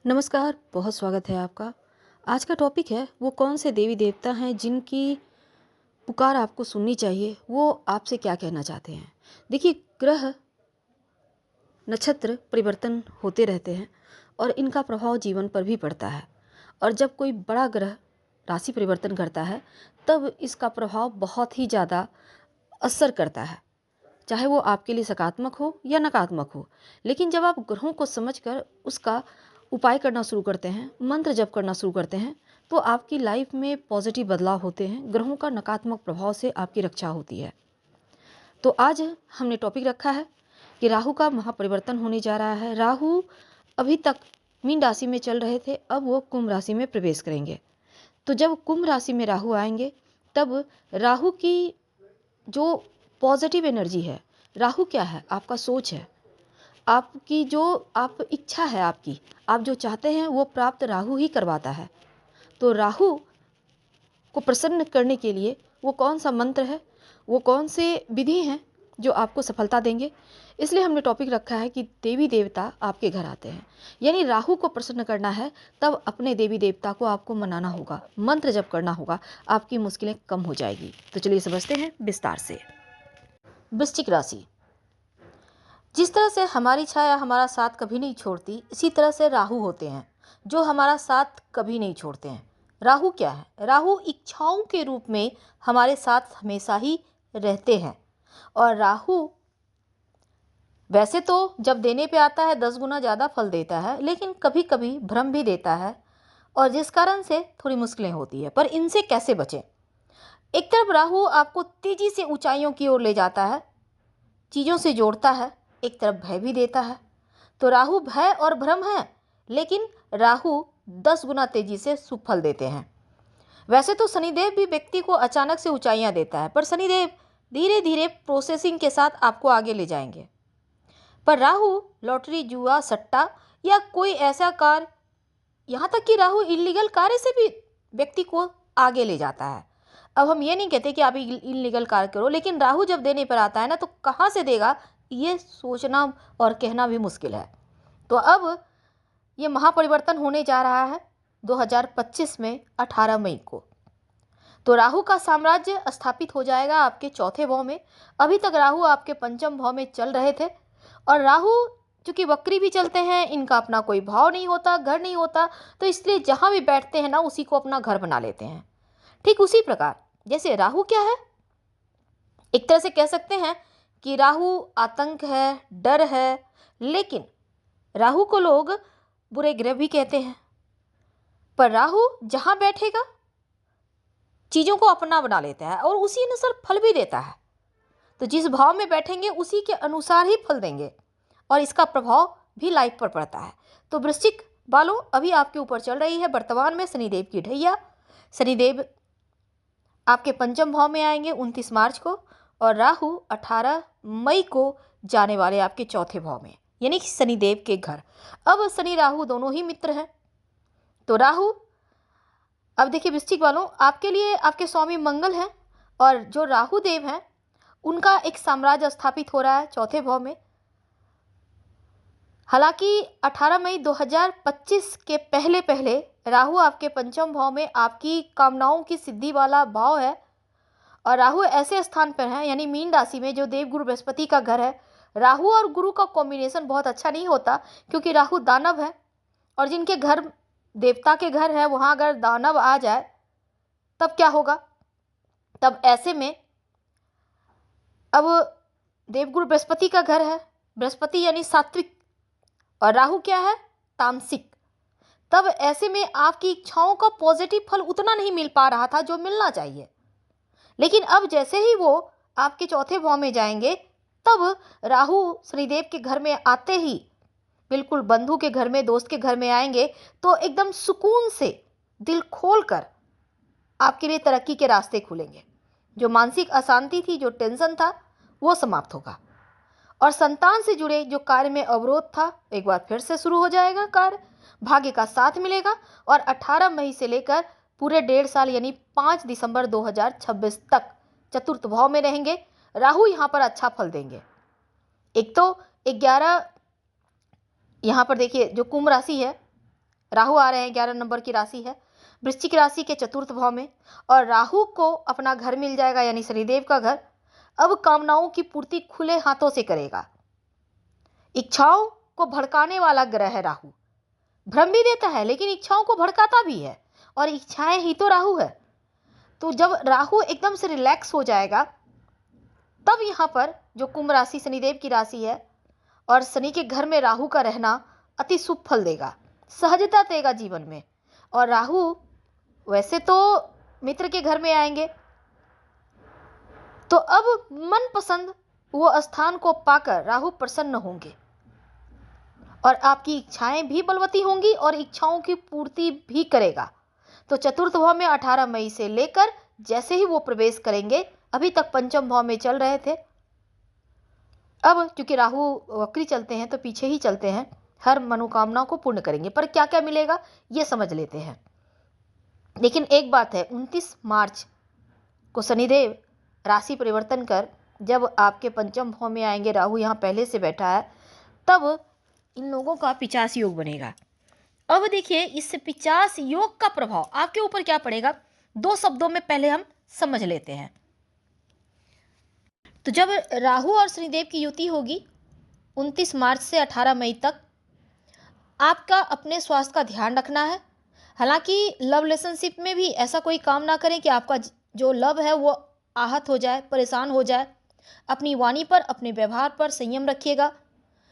नमस्कार, बहुत स्वागत है आपका। आज का टॉपिक है वो कौन से देवी देवता हैं जिनकी पुकार आपको सुननी चाहिए, वो आपसे क्या कहना चाहते हैं। देखिए, ग्रह नक्षत्र परिवर्तन होते रहते हैं और इनका प्रभाव जीवन पर भी पड़ता है। और जब कोई बड़ा ग्रह राशि परिवर्तन करता है तब इसका प्रभाव बहुत ही ज़्यादा असर करता है, चाहे वो आपके लिए सकारात्मक हो या नकारात्मक हो। लेकिन जब आप ग्रहों को समझकर उसका उपाय करना शुरू करते हैं, मंत्र जप करना शुरू करते हैं, तो आपकी लाइफ में पॉजिटिव बदलाव होते हैं। ग्रहों का नकारात्मक प्रभाव से आपकी रक्षा होती है। तो आज हमने टॉपिक रखा है कि राहु का महापरिवर्तन होने जा रहा है। राहु अभी तक मीन राशि में चल रहे थे, अब वो कुंभ राशि में प्रवेश करेंगे। तो जब कुंभ राशि में राहु आएंगे तब राहु की जो पॉजिटिव एनर्जी है, राहु क्या है? आपका सोच है, आपकी जो आप इच्छा है, आपकी आप जो चाहते हैं वो प्राप्त राहु ही करवाता है। तो राहु को प्रसन्न करने के लिए वो कौन सा मंत्र है, वो कौन से विधि हैं जो आपको सफलता देंगे। इसलिए हमने टॉपिक रखा है कि देवी देवता आपके घर आते हैं, यानी राहु को प्रसन्न करना है तब अपने देवी देवता को आपको मनाना होगा, मंत्र जप करना होगा, आपकी मुश्किलें कम हो जाएगी। तो चलिए समझते हैं विस्तार से। वृश्चिक राशि। जिस तरह से हमारी छाया हमारा साथ कभी नहीं छोड़ती, इसी तरह से राहु होते हैं जो हमारा साथ कभी नहीं छोड़ते हैं। राहु क्या है? राहु इच्छाओं के रूप में हमारे साथ हमेशा ही रहते हैं। और राहु वैसे तो जब देने पे आता है 10 गुना ज़्यादा फल देता है, लेकिन कभी कभी भ्रम भी देता है और जिस कारण से थोड़ी मुश्किलें होती है। पर इनसे कैसे बचें? एक तरफ राहु आपको तेजी से ऊंचाइयों की ओर ले जाता है, चीज़ों से जोड़ता है, एक तरफ भय भी देता है। तो राहु भय और भ्रम है, लेकिन राहु 10 गुना तेजी से सुफल देते हैं। वैसे तो शनिदेव भी व्यक्ति को अचानक से ऊंचाइयां देता है, पर शनिदेव धीरे धीरे प्रोसेसिंग के साथ आपको आगे ले जाएंगे। पर राहु लॉटरी, जुआ, सट्टा या कोई ऐसा कार्य, यहाँ तक कि राहु इलीगल कार्य से भी व्यक्ति को आगे ले जाता है। अब हम ये नहीं कहते कि आप इलीगल कार्य करो, लेकिन राहु जब देने पर आता है ना, तो कहाँ से देगा ये सोचना और कहना भी मुश्किल है। तो अब ये महापरिवर्तन होने जा रहा है 2025 में 18 मई को। तो राहु का साम्राज्य स्थापित हो जाएगा आपके चौथे भाव में। अभी तक राहु आपके पंचम भाव में चल रहे थे और राहु चूंकि वक्री भी चलते हैं, इनका अपना कोई भाव नहीं होता, घर नहीं होता, तो इसलिए जहां भी बैठते हैं ना, उसी को अपना घर बना लेते हैं। ठीक उसी प्रकार जैसे राहु क्या है, एक तरह से कह सकते हैं कि राहु आतंक है, डर है, लेकिन राहु को लोग बुरे ग्रह भी कहते हैं। पर राहु जहां बैठेगा चीजों को अपना बना लेता है और उसी अनुसार फल भी देता है। तो जिस भाव में बैठेंगे उसी के अनुसार ही फल देंगे और इसका प्रभाव भी लाइफ पर पड़ता है। तो वृश्चिक वालों, अभी आपके ऊपर चल रही है वर्तमान में शनिदेव की ढैया। शनिदेव आपके पंचम भाव में आएंगे 29 मार्च को और राहु 18 मई को जाने वाले आपके चौथे भाव में, यानी कि शनिदेव के घर। अब शनि राहु दोनों ही मित्र हैं। तो राहु, अब देखिए वृश्चिक वालों, आपके लिए आपके स्वामी मंगल हैं और जो राहु देव हैं उनका एक साम्राज्य स्थापित हो रहा है चौथे भाव में। हालांकि 18 मई 2025 के पहले पहले राहु आपके पंचम भाव में आपकी कामनाओं की सिद्धि वाला भाव है और राहु ऐसे स्थान पर है, यानी मीन राशि में, जो देवगुरु बृहस्पति का घर है। राहु और गुरु का कॉम्बिनेशन बहुत अच्छा नहीं होता, क्योंकि राहु दानव है और जिनके घर देवता के घर है वहां अगर दानव आ जाए तब क्या होगा? तब ऐसे में अब देवगुरु बृहस्पति का घर है, बृहस्पति यानी सात्विक और राहु क्या है? तामसिक। तब ऐसे में आपकी इच्छाओं का पॉजिटिव फल उतना नहीं मिल पा रहा था जो मिलना चाहिए। लेकिन अब जैसे ही वो आपके चौथे भाव में जाएंगे, तब राहु शनिदेव के घर में आते ही, बिल्कुल बंधु के घर में, दोस्त के घर में आएंगे, तो एकदम सुकून से दिल खोलकर आपके लिए तरक्की के रास्ते खुलेंगे। जो मानसिक अशांति थी, जो टेंशन था, वो समाप्त होगा और संतान से जुड़े जो कार्य में अवरोध था, एक बार फिर से शुरू हो जाएगा कार्य। भाग्य का साथ मिलेगा और 18 मई से लेकर पूरे 1.5 साल यानी 5 दिसंबर 2026 तक चतुर्थ भाव में रहेंगे। राहु यहाँ पर अच्छा फल देंगे। एक तो 11, यहाँ पर देखिए जो कुंभ राशि है, राहु आ रहे हैं, 11 नंबर की राशि है, वृश्चिक राशि के चतुर्थ भाव में, और राहु को अपना घर मिल जाएगा यानी शनिदेव का घर। अब कामनाओं की पूर्ति खुले हाथों से करेगा। इच्छाओं को भड़काने वाला ग्रह है राहु, भ्रम भी देता है लेकिन इच्छाओं को भड़काता भी है, और इच्छाएं ही तो राहु है। तो जब राहु एकदम से रिलैक्स हो जाएगा तब यहाँ पर जो कुंभ राशि शनिदेव की राशि है और शनि के घर में राहु का रहना अति शुभ फल देगा, सहजता देगा जीवन में। और राहु वैसे तो मित्र के घर में आएंगे, तो अब मनपसंद वो स्थान को पाकर राहु प्रसन्न होंगे और आपकी इच्छाएं भी बलवती होंगी और इच्छाओं की पूर्ति भी करेगा। तो चतुर्थ भाव में 18 मई से लेकर जैसे ही वो प्रवेश करेंगे, अभी तक पंचम भाव में चल रहे थे, अब क्योंकि राहु वक्री चलते हैं तो पीछे ही चलते हैं, हर मनोकामना को पूर्ण करेंगे। पर क्या क्या मिलेगा ये समझ लेते हैं। लेकिन एक बात है, 29 मार्च को शनिदेव राशि परिवर्तन कर जब आपके पंचम भाव में आएंगे, राहु यहाँ पहले से बैठा है, तब इन लोगों का 50 योग बनेगा। अब देखिए इस 50 योग का प्रभाव आपके ऊपर क्या पड़ेगा, 2 शब्दों में पहले हम समझ लेते हैं। तो जब राहु और शनिदेव की युति होगी 29 मार्च से 18 मई तक, आपका अपने स्वास्थ्य का ध्यान रखना है। हालांकि लव रिलेशनशिप में भी ऐसा कोई काम ना करें कि आपका जो लव है वो आहत हो जाए, परेशान हो जाए। अपनी वाणी पर, अपने व्यवहार पर संयम रखिएगा,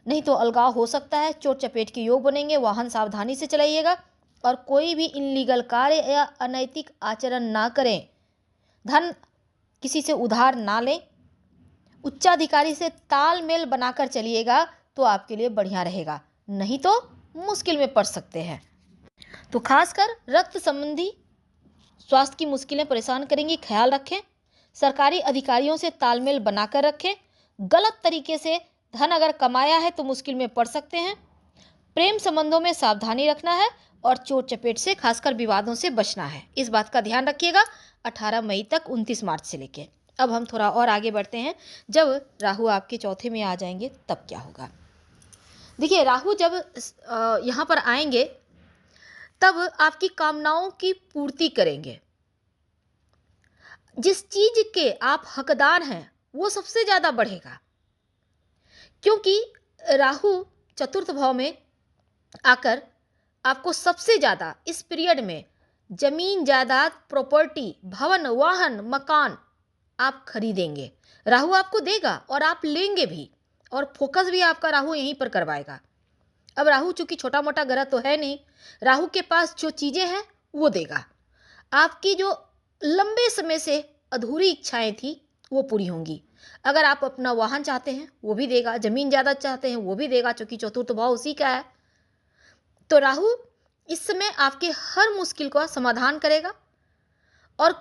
नहीं तो अलगाव हो सकता है, चोट चपेट के योग बनेंगे। वाहन सावधानी से चलाइएगा और कोई भी इनलीगल कार्य या अनैतिक आचरण ना करें। धन किसी से उधार ना लें। उच्चाधिकारी से तालमेल बनाकर चलिएगा तो आपके लिए बढ़िया रहेगा, नहीं तो मुश्किल में पड़ सकते हैं। तो खासकर रक्त संबंधी स्वास्थ्य की मुश्किलें परेशान करेंगी, ख्याल रखें। सरकारी अधिकारियों से तालमेल बनाकर रखें। गलत तरीके से धन अगर कमाया है तो मुश्किल में पड़ सकते हैं। प्रेम संबंधों में सावधानी रखना है और चोट चपेट से, खासकर विवादों से बचना है। इस बात का ध्यान रखिएगा 18 मई तक 29 मार्च से लेके। अब हम थोड़ा और आगे बढ़ते हैं, जब राहु आपके चौथे में आ जाएंगे तब क्या होगा। देखिए राहु जब यहाँ पर आएंगे तब आपकी कामनाओं की पूर्ति करेंगे। जिस चीज के आप हकदार हैं वो सबसे ज्यादा बढ़ेगा, क्योंकि राहु चतुर्थ भाव में आकर आपको सबसे ज्यादा इस पीरियड में जमीन जायदाद, प्रॉपर्टी, भवन, वाहन, मकान आप खरीदेंगे। राहु आपको देगा और आप लेंगे भी, और फोकस भी आपका राहु यहीं पर करवाएगा। अब राहु चूंकि छोटा मोटा ग्रह तो है नहीं, राहु के पास जो चीजें हैं वो देगा। आपकी जो लंबे समय से अधूरी इच्छाएं थी वो पूरी होंगी। अगर आप अपना वाहन चाहते हैं वो भी देगा, जमीन ज़्यादा चाहते हैं वो भी देगा, क्योंकि चतुर्थ भाव उसी का है। तो राहु इस समय आपके हर मुश्किल का समाधान करेगा। और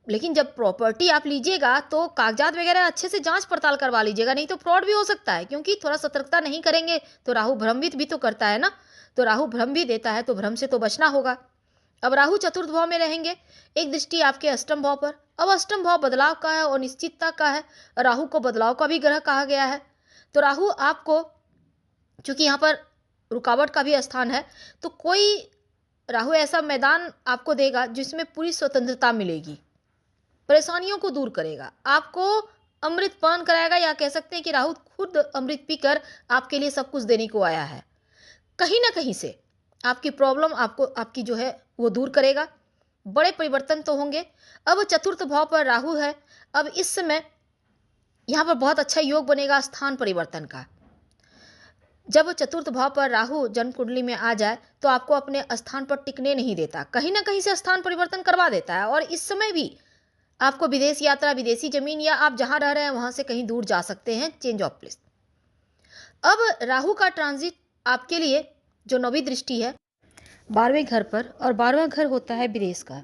लेकिन जब प्रॉपर्टी आप लीजिएगा तो कागजात वगैरह अच्छे से जांच पड़ताल करवा लीजिएगा, नहीं तो फ्रॉड भी हो सकता है, क्योंकि थोड़ा सतर्कता नहीं करेंगे तो राहु भ्रमित भी तो करता है ना, तो राहु भ्रम भी देता है, तो भ्रम से तो बचना होगा। अब राहु चतुर्थ भाव में रहेंगे, एक दृष्टि आपके अष्टम भाव पर। अब अष्टम भाव बदलाव का है और निश्चितता का है, राहु को बदलाव का भी ग्रह कहा गया है। तो राहु आपको, चूंकि यहाँ पर रुकावट का भी स्थान है, तो कोई राहु ऐसा मैदान आपको देगा जिसमें पूरी स्वतंत्रता मिलेगी, परेशानियों को दूर करेगा, आपको अमृत पान कराएगा, या कह सकते हैं कि राहु खुद अमृत पीकर आपके लिए सब कुछ देने को आया है। कहीं ना कहीं से आपकी प्रॉब्लम आपको, आपकी जो है वो दूर करेगा। बड़े परिवर्तन तो होंगे। अब चतुर्थ भाव पर राहु है, अब इस समय यहाँ पर बहुत अच्छा योग बनेगा स्थान परिवर्तन का। जब चतुर्थ भाव पर राहु जन्म कुंडली में आ जाए तो आपको अपने स्थान पर टिकने नहीं देता, कहीं ना कहीं से स्थान परिवर्तन करवा देता है। और इस समय भी आपको विदेश यात्रा, विदेशी जमीन, या आप जहां रह रहे हैं वहां से कहीं दूर जा सकते हैं, चेंज ऑफ प्लेस। अब राहु का ट्रांजिट आपके लिए जो नौवीं दृष्टि है 12वें घर पर, और 12वां घर होता है विदेश का।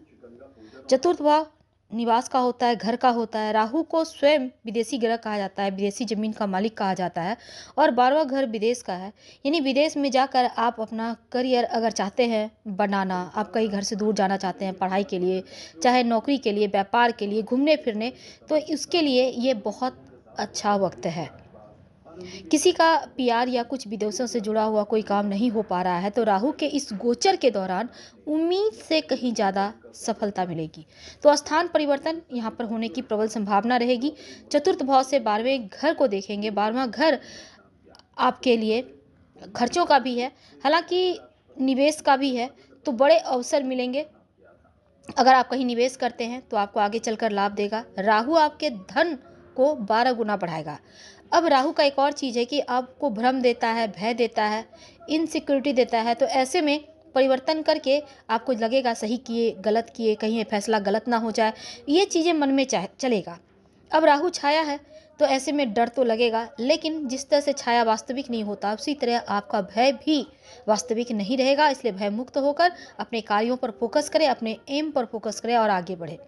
चतुर्थ भाव निवास का होता है, घर का होता है। राहु को स्वयं विदेशी ग्रह कहा जाता है, विदेशी जमीन का मालिक कहा जाता है, और 12वां घर विदेश का है। यानी विदेश में जाकर आप अपना करियर अगर चाहते हैं बनाना, आप कहीं घर से दूर जाना चाहते हैं पढ़ाई के लिए, चाहे नौकरी के लिए, व्यापार के लिए, घूमने फिरने, तो उसके लिए ये बहुत अच्छा वक्त है। किसी का प्यार या कुछ विदेशों से जुड़ा हुआ कोई काम नहीं हो पा रहा है तो राहु के इस गोचर के दौरान उम्मीद से कहीं ज़्यादा सफलता मिलेगी। तो स्थान परिवर्तन यहाँ पर होने की प्रबल संभावना रहेगी। चतुर्थ भाव से 12वें घर को देखेंगे। 12वां घर आपके लिए खर्चों का भी है, हालांकि निवेश का भी है। तो बड़े अवसर मिलेंगे। अगर आप कहीं निवेश करते हैं तो आपको आगे चलकर लाभ देगा। राहु आपके धन को 12 गुना बढ़ाएगा। अब राहु का एक और चीज़ है कि आपको भ्रम देता है, भय देता है, इनसिक्योरिटी देता है। तो ऐसे में परिवर्तन करके आपको लगेगा सही किए, गलत किए, कहीं ये फैसला गलत ना हो जाए, ये चीज़ें मन में चलेगा। अब राहु छाया है तो ऐसे में डर तो लगेगा, लेकिन जिस तरह से छाया वास्तविक नहीं होता उसी तरह आपका भय भी वास्तविक नहीं रहेगा। इसलिए भय मुक्त होकर अपने कार्यों पर फोकस करें, अपने एम पर फोकस करें और आगे बढ़े।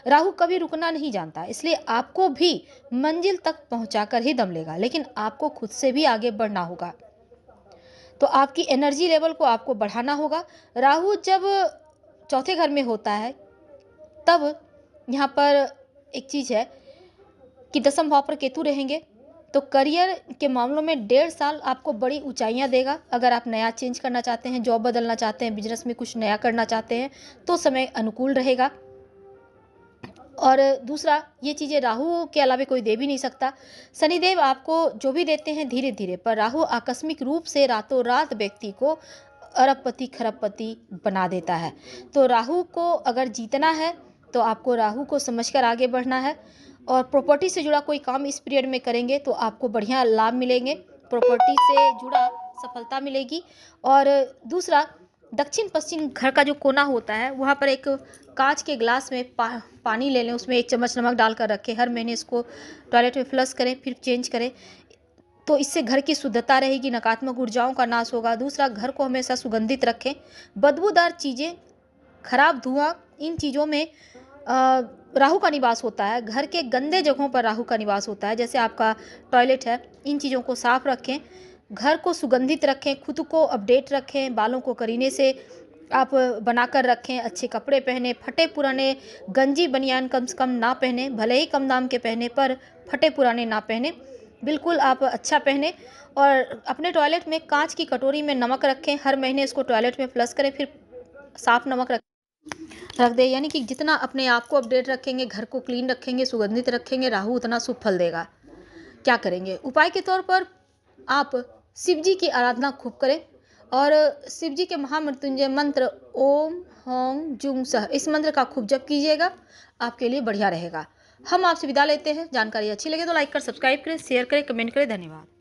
राहु कभी रुकना नहीं जानता, इसलिए आपको भी मंजिल तक पहुंचाकर ही दम लेगा, लेकिन आपको खुद से भी आगे बढ़ना होगा। तो आपकी एनर्जी लेवल को आपको बढ़ाना होगा। राहु जब चौथे घर में होता है तब यहाँ पर एक चीज़ है कि 10वें भाव पर केतु रहेंगे तो करियर के मामलों में 1.5 साल आपको बड़ी ऊंचाइयां देगा। अगर आप नया चेंज करना चाहते हैं, जॉब बदलना चाहते हैं, बिजनेस में कुछ नया करना चाहते हैं तो समय अनुकूल रहेगा। और दूसरा, ये चीज़ें राहु के अलावा कोई दे भी नहीं सकता। शनिदेव आपको जो भी देते हैं धीरे धीरे, पर राहु आकस्मिक रूप से रातों रात व्यक्ति को अरबपति खरबपति बना देता है। तो राहु को अगर जीतना है तो आपको राहु को समझकर आगे बढ़ना है। और प्रॉपर्टी से जुड़ा कोई काम इस पीरियड में करेंगे तो आपको बढ़िया लाभ मिलेंगे, प्रॉपर्टी से जुड़ा सफलता मिलेगी। और दूसरा, दक्षिण पश्चिम घर का जो कोना होता है वहाँ पर एक कांच के ग्लास में पानी ले लें, उसमें 1 चम्मच नमक डालकर रखें। हर महीने इसको टॉयलेट में फ्लश करें, फिर चेंज करें। तो इससे घर की शुद्धता रहेगी, नकारात्मक ऊर्जाओं का नाश होगा। दूसरा, घर को हमेशा सुगंधित रखें। बदबूदार चीज़ें, खराब धुआं, इन चीज़ों में राहु का निवास होता है। घर के गंदे जगहों पर राहु का निवास होता है, जैसे आपका टॉयलेट है। इन चीज़ों को साफ रखें, घर को सुगंधित रखें, खुद को अपडेट रखें, बालों को करीने से आप बनाकर रखें, अच्छे कपड़े पहने, फटे पुराने गंजी बनियान कम से कम ना पहने, भले ही कम दाम के पहने पर फटे पुराने ना पहने, बिल्कुल आप अच्छा पहने। और अपने टॉयलेट में कांच की कटोरी में नमक रखें, हर महीने इसको टॉयलेट में फ्लश करें, फिर साफ नमक रख दें। यानी कि जितना अपने आप को अपडेट रखेंगे, घर को क्लीन रखेंगे, सुगंधित रखेंगे, राहु उतना शुभ फल देगा। क्या करेंगे? उपाय के तौर पर आप शिव जी की आराधना खूब करें और शिव जी के महामृत्युंजय मंत्र ओम हौं जुं सह, इस मंत्र का खूब जप कीजिएगा, आपके लिए बढ़िया रहेगा। हम आपसे विदा लेते हैं। जानकारी अच्छी लगे तो लाइक कर सब्सक्राइब करें, शेयर करें, कमेंट करें। धन्यवाद।